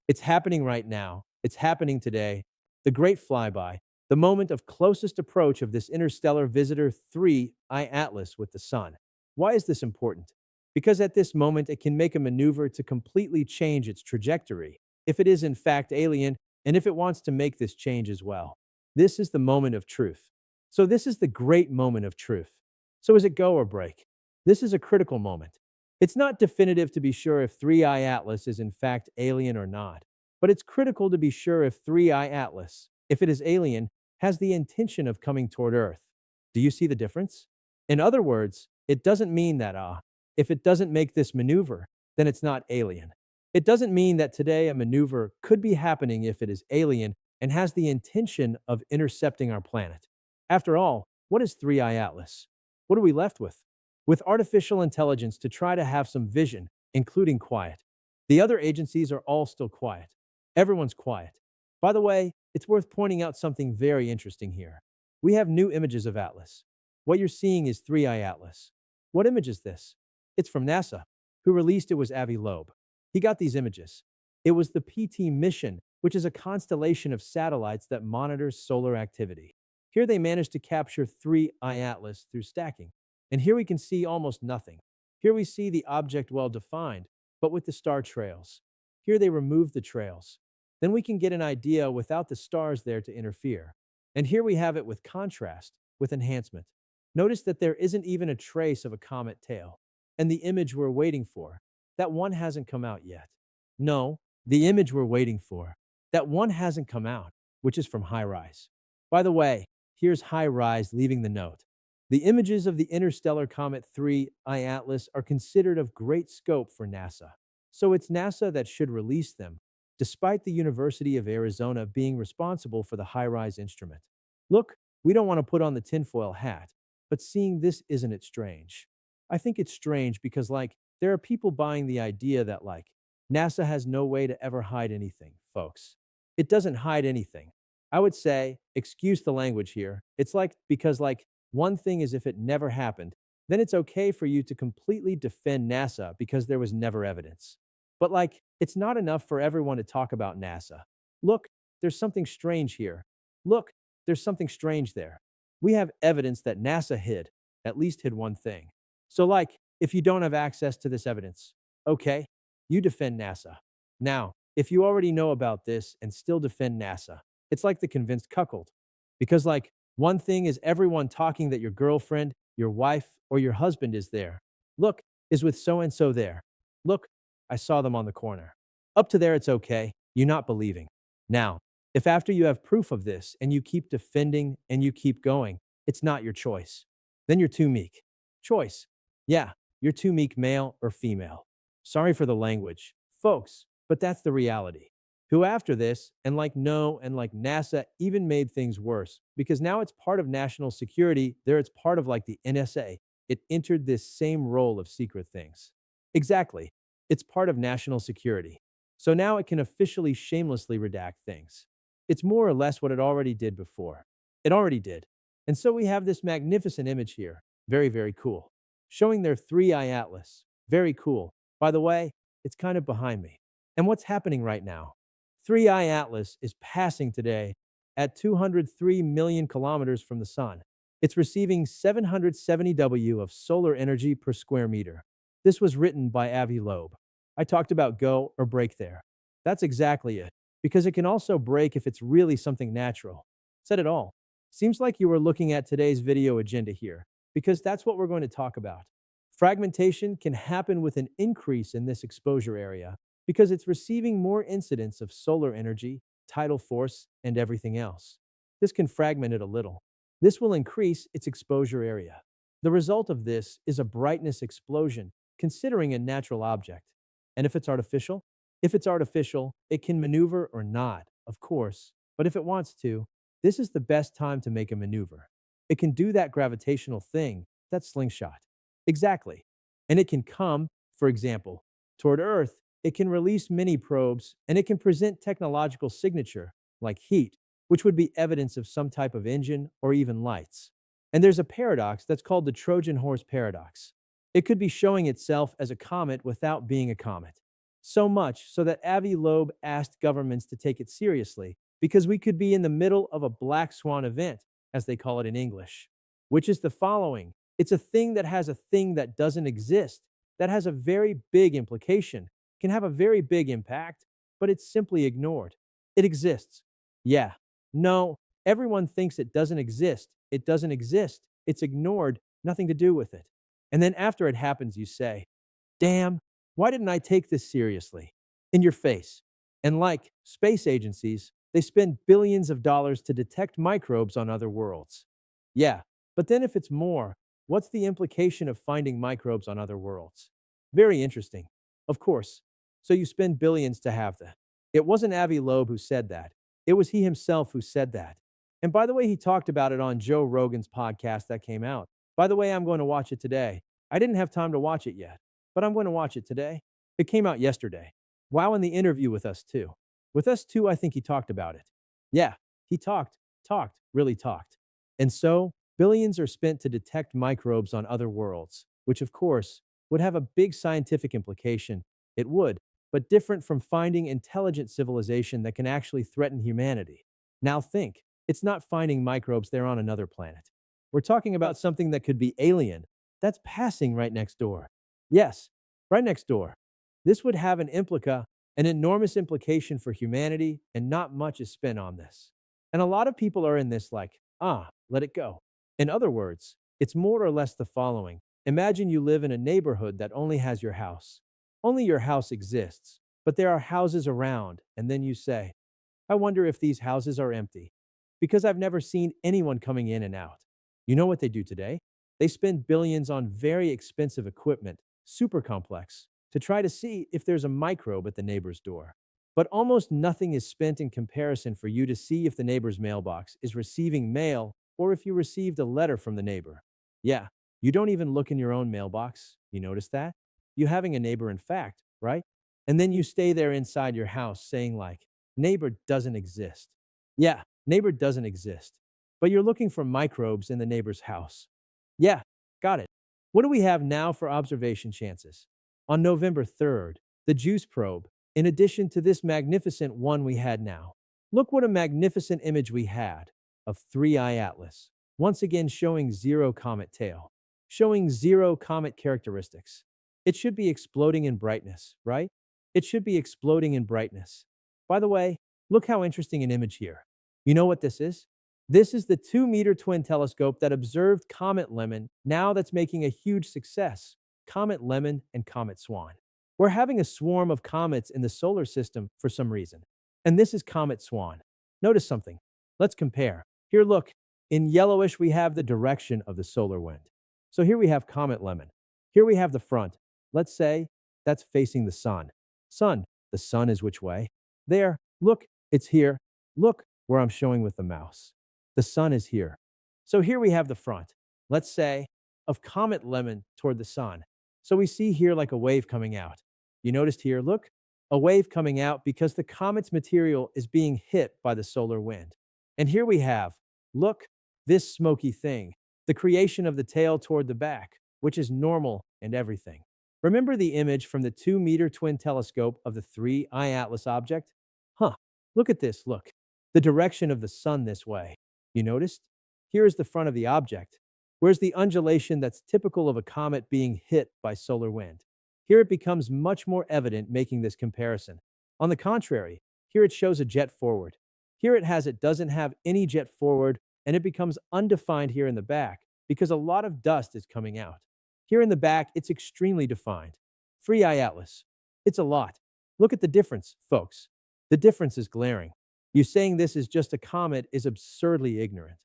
It's happening right now. It's happening today. The great flyby, the moment of closest approach of this interstellar visitor 3I Atlas with the sun. Why is this important? Because at this moment, it can make a maneuver to completely change its trajectory, if it is in fact alien, and if it wants to make this change as well. This is the moment of truth. So, this is the great moment of truth. So, is it go or break? This is a critical moment. It's not definitive to be sure if 3I Atlas is in fact alien or not, but it's critical to be sure if 3I Atlas, if it is alien, has the intention of coming toward Earth. Do you see the difference? In other words, it doesn't mean that, if it doesn't make this maneuver, then it's not alien. It doesn't mean that today a maneuver could be happening if it is alien and has the intention of intercepting our planet. After all, what is 3I Atlas? What are we left with? With artificial intelligence to try to have some vision, including quiet. The other agencies are all still quiet. Everyone's quiet. By the way, it's worth pointing out something very interesting here. We have new images of Atlas. What you're seeing is 3I Atlas. What image is this? It's from NASA. Who released it was Avi Loeb. He got these images. It was the PT mission, which is a constellation of satellites that monitors solar activity. Here they managed to capture 3I Atlas through stacking. And here we can see almost nothing. Here we see the object well defined, but with the star trails. Here they removed the trails. Then we can get an idea without the stars there to interfere. And here we have it with contrast, with enhancement. Notice that there isn't even a trace of a comet tail. And the image we're waiting for, that one hasn't come out yet. No, the image we're waiting for, that one hasn't come out, which is from High Rise. By the way, here's High Rise leaving the note. The images of the interstellar comet 3I Atlas are considered of great scope for NASA. So it's NASA that should release them, despite the University of Arizona being responsible for the High Rise instrument. Look, we don't want to put on the tinfoil hat, but seeing this, isn't it strange? I think it's strange because, there are people buying the idea that, NASA has no way to ever hide anything, folks. It doesn't hide anything. I would say, excuse the language here, it's because, one thing is if it never happened, then it's okay for you to completely defend NASA because there was never evidence. But, it's not enough for everyone to talk about NASA. Look, there's something strange here. Look, there's something strange there. We have evidence that NASA hid, at least hid one thing. So, if you don't have access to this evidence, okay, you defend NASA. Now, if you already know about this and still defend NASA, it's like the convinced cuckold. Because, one thing is everyone talking that your girlfriend, your wife, or your husband is there. Look, is with so and so there. Look, I saw them on the corner. Up to there, it's okay. You're not believing. Now, if after you have proof of this and you keep defending and you keep going, it's not your choice. Then you're too meek. Choice. Yeah, you're too meek, male or female. Sorry for the language, folks, but that's the reality. Who after this, and no, and NASA even made things worse, because now it's part of national security, there it's part of the NSA. It entered this same role of secret things. Exactly. It's part of national security. So now it can officially shamelessly redact things. It's more or less what it already did before. It already did. And so we have this magnificent image here. Very, very cool. Showing their 3I Atlas. Very cool. By the way, it's kind of behind me. And what's happening right now? 3I Atlas is passing today at 203 million kilometers from the sun. It's receiving 770 W of solar energy per square meter. This was written by Avi Loeb. I talked about go or break there. That's exactly it, because it can also break if it's really something natural. Said it all. Seems like you were looking at today's video agenda here, because that's what we're going to talk about. Fragmentation can happen with an increase in this exposure area because it's receiving more incidence of solar energy, tidal force, and everything else. This can fragment it a little. This will increase its exposure area. The result of this is a brightness explosion, considering a natural object. And if it's artificial? If it's artificial, it can maneuver or not, of course. But if it wants to, this is the best time to make a maneuver. It can do that gravitational thing, that slingshot. Exactly. And it can come, for example, toward Earth. It can release mini probes, and it can present technological signature, like heat, which would be evidence of some type of engine or even lights. And there's a paradox that's called the Trojan horse paradox. It could be showing itself as a comet without being a comet. So much so that Avi Loeb asked governments to take it seriously because we could be in the middle of a black swan event, as they call it in English, which is the following. It's a thing that has a thing that doesn't exist, that has a very big implication, can have a very big impact, but it's simply ignored. It exists. Yeah. No, everyone thinks it doesn't exist. It doesn't exist. It's ignored, nothing to do with it. And then after it happens, you say, damn, why didn't I take this seriously? In your face. And like space agencies, they spend billions of dollars to detect microbes on other worlds. Yeah, but then if it's more, what's the implication of finding microbes on other worlds? Very interesting. Of course. So you spend billions to have that. It wasn't Avi Loeb who said that. It was he himself who said that. And by the way, he talked about it on Joe Rogan's podcast that came out. By the way, I'm going to watch it today. I didn't have time to watch it yet, but I'm going to watch it today. It came out yesterday. Wow, in the interview with us too. With us too, I think he talked about it. Yeah, he really talked. And so, billions are spent to detect microbes on other worlds, which of course would have a big scientific implication. It would, but different from finding intelligent civilization that can actually threaten humanity. Now think, it's not finding microbes there on another planet. We're talking about something that could be alien, that's passing right next door. Yes, right next door. This would have an enormous implication for humanity, and not much is spent on this. And a lot of people are in this like, let it go. In other words, it's more or less the following. Imagine you live in a neighborhood that only has your house. Only your house exists, but there are houses around, and then you say, I wonder if these houses are empty. Because I've never seen anyone coming in and out. You know what they do today? They spend billions on very expensive equipment, super complex, to try to see if there's a microbe at the neighbor's door. But almost nothing is spent in comparison for you to see if the neighbor's mailbox is receiving mail or if you received a letter from the neighbor. Yeah, you don't even look in your own mailbox. You notice that? You having a neighbor, in fact, right? And then you stay there inside your house saying, like, neighbor doesn't exist. Yeah, neighbor doesn't exist. But you're looking for microbes in the neighbor's house. Yeah, got it. What do we have now for observation chances? On November 3rd, the JUICE probe, in addition to this magnificent one we had now. Look what a magnificent image we had of 3I Atlas, once again showing zero comet tail, showing zero comet characteristics. It should be exploding in brightness, right? It should be exploding in brightness. By the way, look how interesting an image here. You know what this is? This is the 2-meter twin telescope that observed Comet Lemon, now that's making a huge success. Comet Lemon and Comet Swan. We're having a swarm of comets in the solar system for some reason. And this is Comet Swan. Notice something. Let's compare. Here, look. In yellowish, we have the direction of the solar wind. So here we have Comet Lemon. Here we have the front. Let's say that's facing the sun. Sun. The sun is which way? There. Look, it's here. Look where I'm showing with the mouse. The sun is here. So here we have the front. Let's say of Comet Lemon toward the sun. So we see here like a wave coming out. You noticed here, look, a wave coming out because the comet's material is being hit by the solar wind. And here we have, look, this smoky thing, the creation of the tail toward the back, which is normal and everything. Remember the image from the 2-meter twin telescope of the 3I Atlas object? Huh, look at this, look. The direction of the sun this way. You noticed? Here is the front of the object. Where's the undulation that's typical of a comet being hit by solar wind? Here it becomes much more evident making this comparison. On the contrary, here it shows a jet forward. Here it doesn't have any jet forward, and it becomes undefined here in the back because a lot of dust is coming out. Here in the back, it's extremely defined. 3I Atlas. It's a lot. Look at the difference, folks. The difference is glaring. You saying this is just a comet is absurdly ignorant.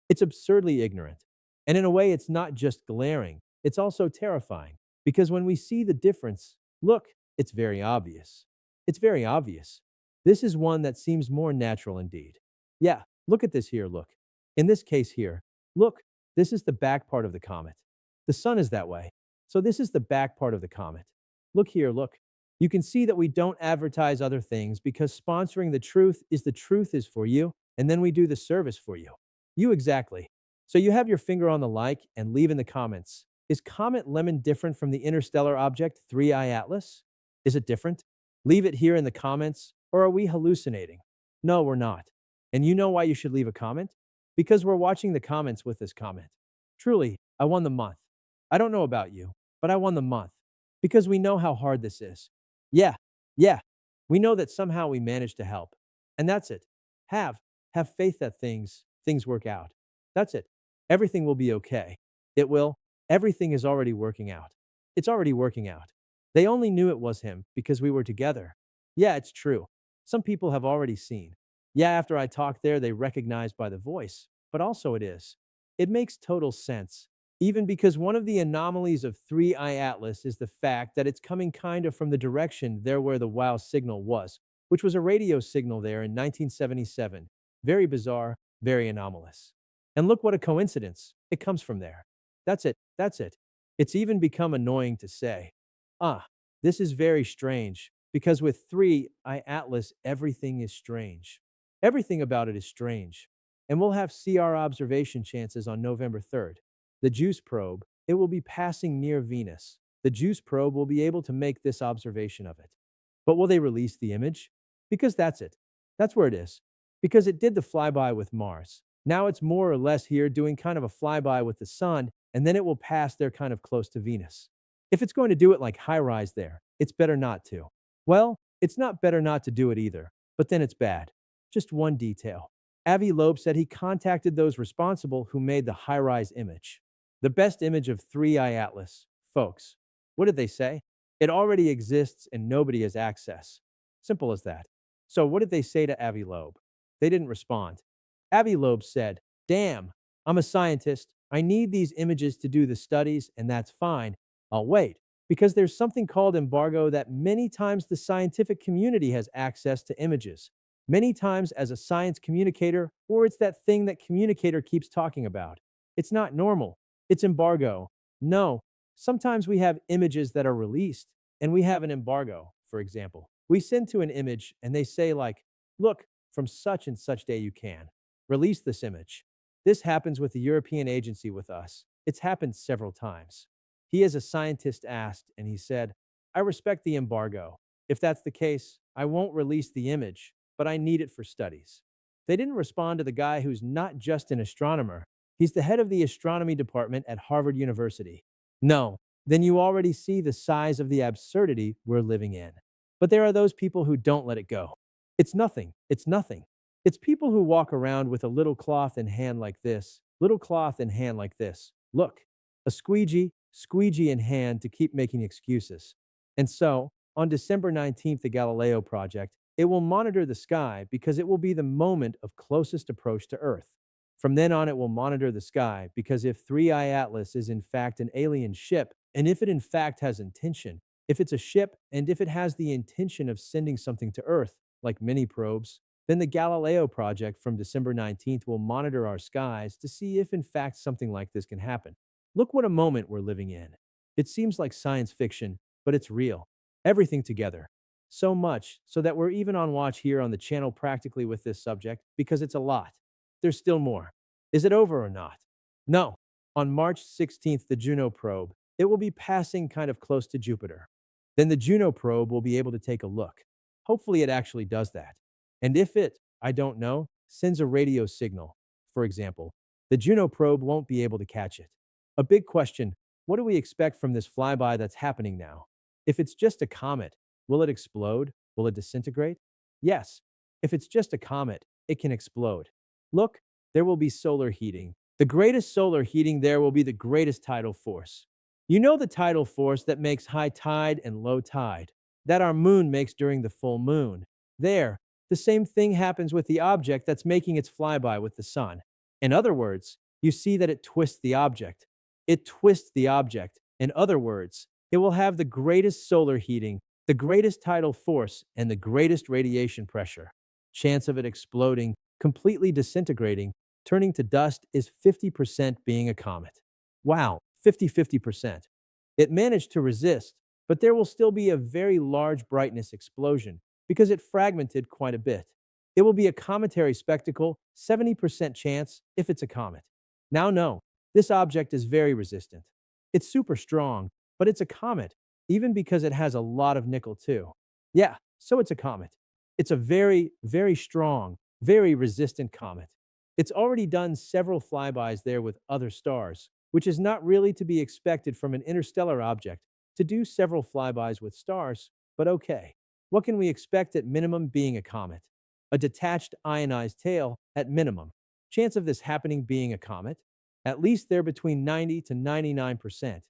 It's absurdly ignorant. And in a way, it's not just glaring, it's also terrifying. Because when we see the difference, look, it's very obvious. It's very obvious. This is one that seems more natural indeed. Yeah, look at this here, look. In this case here, look, this is the back part of the comet. The sun is that way. So this is the back part of the comet. Look here, look. You can see that we don't advertise other things because sponsoring the truth is for you, and then we do the service for you. You exactly. So you have your finger on the like and leave in the comments. Is Comet Lemon different from the interstellar object 3I Atlas? Is it different? Leave it here in the comments, or are we hallucinating? No, we're not. And you know why you should leave a comment? Because we're watching the comments with this comment. Truly, I won the month. I don't know about you, but I won the month because we know how hard this is. Yeah, yeah. We know that somehow we managed to help. And that's it. Have have faith that things work out. That's it. Everything will be okay. It will. Everything is already working out. It's already working out. They only knew it was him because we were together. Yeah, it's true. Some people have already seen. Yeah, after I talked there, they recognized by the voice, but also it is. It makes total sense. Even because one of the anomalies of 3I Atlas is the fact that it's coming kind of from the direction there where the WOW signal was, which was a radio signal there in 1977. Very bizarre, very anomalous. And look what a coincidence. It comes from there. That's it. That's it. It's even become annoying to say. Ah, this is very strange because with 3I Atlas, everything is strange. Everything about it is strange. And we'll have CR observation chances on November 3rd. The JUICE probe, it will be passing near Venus. The JUICE probe will be able to make this observation of it. But will they release the image? Because that's it. That's where it is. Because it did the flyby with Mars. Now it's more or less here doing kind of a flyby with the sun, and then it will pass there kind of close to Venus. If it's going to do it like high rise there, it's better not to. Well, it's not better not to do it either, but then it's bad. Just one detail. Avi Loeb said he contacted those responsible who made the high rise image. The best image of 3I Atlas. Folks, what did they say? It already exists and nobody has access. Simple as that. So what did they say to Avi Loeb? They didn't respond. Avi Loeb said, "Damn, I'm a scientist. I need these images to do the studies, and that's fine. I'll wait, because there's something called embargo that many times the scientific community has access to images. Many times as a science communicator, or it's that thing that communicator keeps talking about. It's not normal. It's embargo. No, sometimes we have images that are released, and we have an embargo, for example. We send to an image, and they say like, look, from such and such day you can. Release this image. This happens with the European agency with us. It's happened several times. He, as a scientist, asked, and he said, I respect the embargo. If that's the case, I won't release the image, but I need it for studies. They didn't respond to the guy who's not just an astronomer, he's the head of the astronomy department at Harvard University. No, then you already see the size of the absurdity we're living in. But there are those people who don't let it go. It's nothing. It's nothing. It's people who walk around with a little cloth in hand like this, little cloth in hand like this. Look, a squeegee in hand to keep making excuses. And so, on December 19th, the Galileo project, it will monitor the sky because it will be the moment of closest approach to Earth. From then on, it will monitor the sky because if 3I Atlas is in fact an alien ship, and if it in fact has intention, if it's a ship and if it has the intention of sending something to Earth, like mini probes, then the Galileo project from December 19th will monitor our skies to see if in fact something like this can happen. Look what a moment we're living in. It seems like science fiction, but it's real. Everything together. So much so that we're even on watch here on the channel practically with this subject because it's a lot. There's still more. Is it over or not? No. On March 16th, the Juno probe, it will be passing kind of close to Jupiter. Then the Juno probe will be able to take a look. Hopefully it actually does that. And if it, I don't know, sends a radio signal, for example, the Juno probe won't be able to catch it. A big question, what do we expect from this flyby that's happening now? If it's just a comet, will it explode? Will it disintegrate? Yes. If it's just a comet, it can explode. Look, there will be solar heating. The greatest solar heating there will be the greatest tidal force. You know the tidal force that makes high tide and low tide, that our moon makes during the full moon. There, the same thing happens with the object that's making its flyby with the sun. In other words, you see that it twists the object. It twists the object. In other words, it will have the greatest solar heating, the greatest tidal force, and the greatest radiation pressure. Chance of it exploding, completely disintegrating, turning to dust is 50% being a comet. Wow, 50%. It managed to resist, but there will still be a very large brightness explosion because it fragmented quite a bit. It will be a cometary spectacle, 70% chance if it's a comet. Now, no, this object is very resistant. It's super strong, but it's a comet, even because it has a lot of nickel too. Yeah, So it's a comet. It's a very, very strong, very resistant comet. It's already done several flybys there with other stars, which is not really to be expected from an interstellar object to do several flybys with stars, but okay. What can we expect at minimum being a comet? A detached ionized tail at minimum. Chance of this happening being a comet? At least they're between 90 to 99%.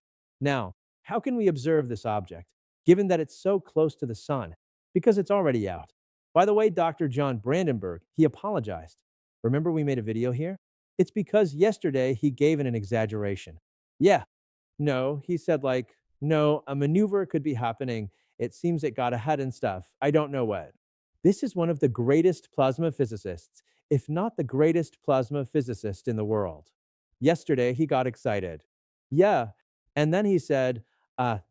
Now, how can we observe this object, given that it's so close to the sun? Because it's already out. By the way, Dr. John Brandenburg, he apologized. Remember we made a video here? It's because yesterday he gave it an exaggeration. Yeah, no, he said no, a maneuver could be happening. It seems it got ahead and stuff. I don't know what. This is one of the greatest plasma physicists, if not the greatest plasma physicist in the world. Yesterday he got excited. Yeah, and then he said,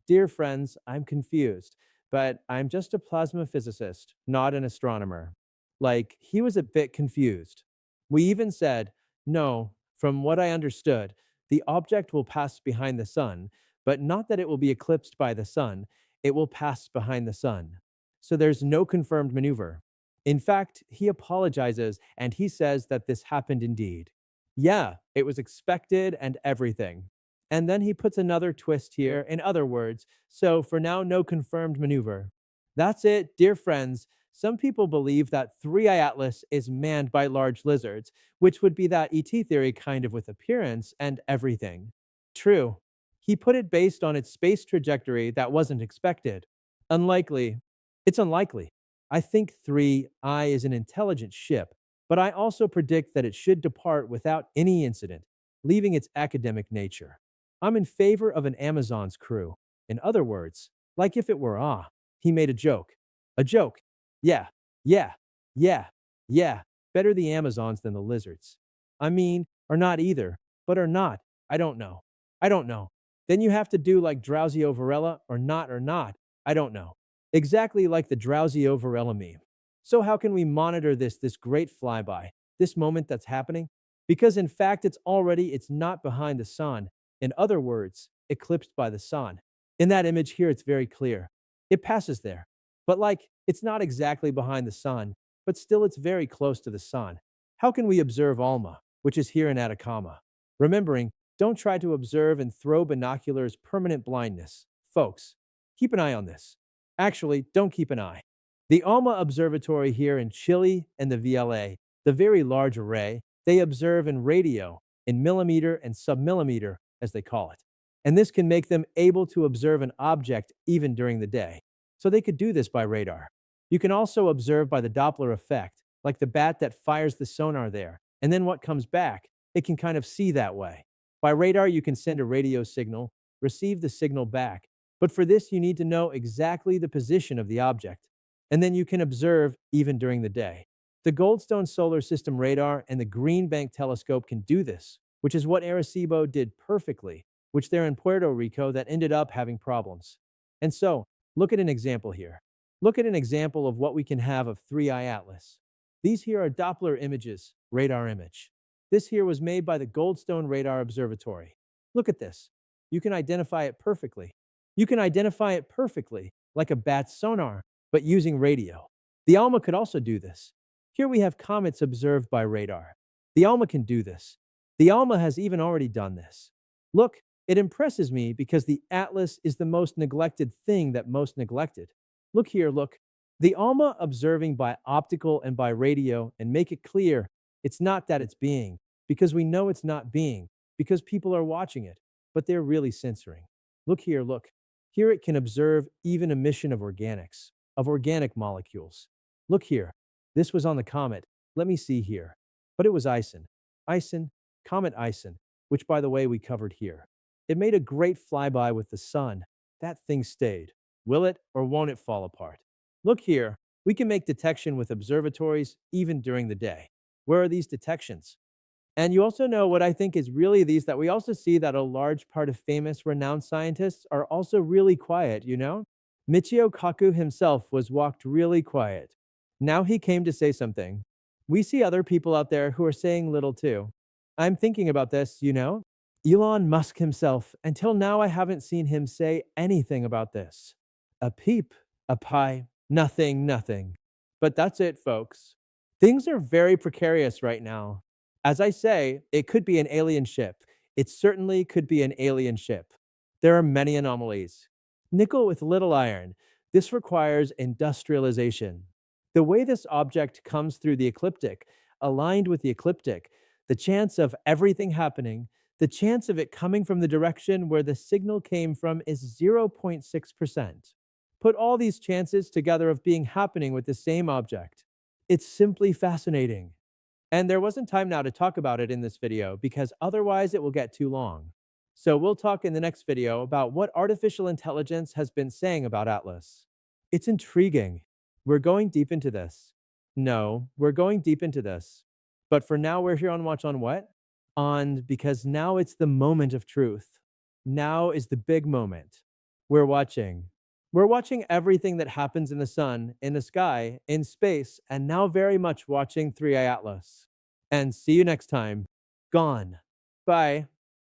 dear friends, I'm confused, but I'm just a plasma physicist, not an astronomer. Like, he was a bit confused. We even said, no, from what I understood, the object will pass behind the sun, but not that it will be eclipsed by the sun, it will pass behind the sun. So there's no confirmed maneuver. In fact, he apologizes and he says that this happened indeed. Yeah, it was expected and everything. And then he puts another twist here, in other words, so for now, no confirmed maneuver. That's it, dear friends. Some people believe that 3i Atlas is manned by large lizards, which would be that ET theory kind of with appearance and everything. True. He put it based on its space trajectory that wasn't expected. Unlikely. It's unlikely. I think 3i is an intelligent ship, but I also predict that it should depart without any incident, leaving its academic nature. I'm in favor of an Amazon's crew. In other words, like if it were he made a joke. A joke. Yeah, yeah, yeah, yeah. Better the Amazons than the lizards. I mean, or not either, but or not. I don't know. I don't know. Then you have to do like drowsy Varela or not or not. I don't know. Exactly like the drowsy Varela meme. So how can we monitor this great flyby, this moment that's happening? Because in fact, it's not behind the sun. In other words, eclipsed by the sun. In that image here, it's very clear. It passes there. But it's not exactly behind the sun, but still it's very close to the sun. How can we observe Alma, which is here in Atacama? Remembering, don't try to observe and throw binoculars permanent blindness. Folks, keep an eye on this. Actually, don't keep an eye. The Alma Observatory here in Chile and the VLA, the very large array, they observe in radio, in millimeter and submillimeter, as they call it. And this can make them able to observe an object even during the day. So they could do this by radar. You can also observe by the Doppler effect, like the bat that fires the sonar there, and then what comes back, it can kind of see that way. By radar, you can send a radio signal, receive the signal back, but for this, you need to know exactly the position of the object, and then you can observe even during the day. The Goldstone Solar System radar and the Green Bank telescope can do this, which is what Arecibo did perfectly, which they're in Puerto Rico that ended up having problems. And so, look at an example here. Look at an example of what we can have of 3i Atlas. These here are Doppler images, radar image. This here was made by the Goldstone Radar Observatory. Look at this. You can identify it perfectly. You can identify it perfectly, like a bat's sonar, but using radio. The ALMA could also do this. Here we have comets observed by radar. The ALMA can do this. The ALMA has even already done this. Look, it impresses me because the Atlas is the most neglected thing that most neglected. Look here, look. The ALMA observing by optical and by radio and make it clear it's not that it's being, because we know it's not being, because people are watching it, but they're really censoring. Look here, look. Here it can observe even emission of organics, of organic molecules. Look here. This was on the comet. Let me see here. But it was Ison. Ison, Comet Ison, which by the way we covered here. It made a great flyby with the sun. That thing stayed. Will it or won't it fall apart? Look here. We can make detection with observatories even during the day. Where are these detections? And you also know what I think is really these that we also see that a large part of famous, renowned scientists are also really quiet, you know? Michio Kaku himself was walked really quiet. Now he came to say something. We see other people out there who are saying little too. I'm thinking about this, you know? Elon Musk himself, until now I haven't seen him say anything about this. A peep, a pie, Nothing, nothing. But that's it, folks. Things are very precarious right now. As I say, it could be an alien ship. It certainly could be an alien ship. There are many anomalies. Nickel with little iron. This requires industrialization. The way this object comes through the ecliptic, aligned with the ecliptic, the chance of everything happening, the chance of it coming from the direction where the signal came from is 0.6%. Put all these chances together of being happening with the same object. It's simply fascinating. And there wasn't time now to talk about it in this video because otherwise it will get too long. So we'll talk in the next video about what artificial intelligence has been saying about Atlas. It's intriguing. We're going deep into this. No, we're going deep into this. But for now, we're here on Watch on What? On because now it's the moment of truth. Now is the big moment. We're watching. We're watching everything that happens in the sun, in the sky, in space, and now very much watching 3i Atlas. And see you next time. Gone. Bye.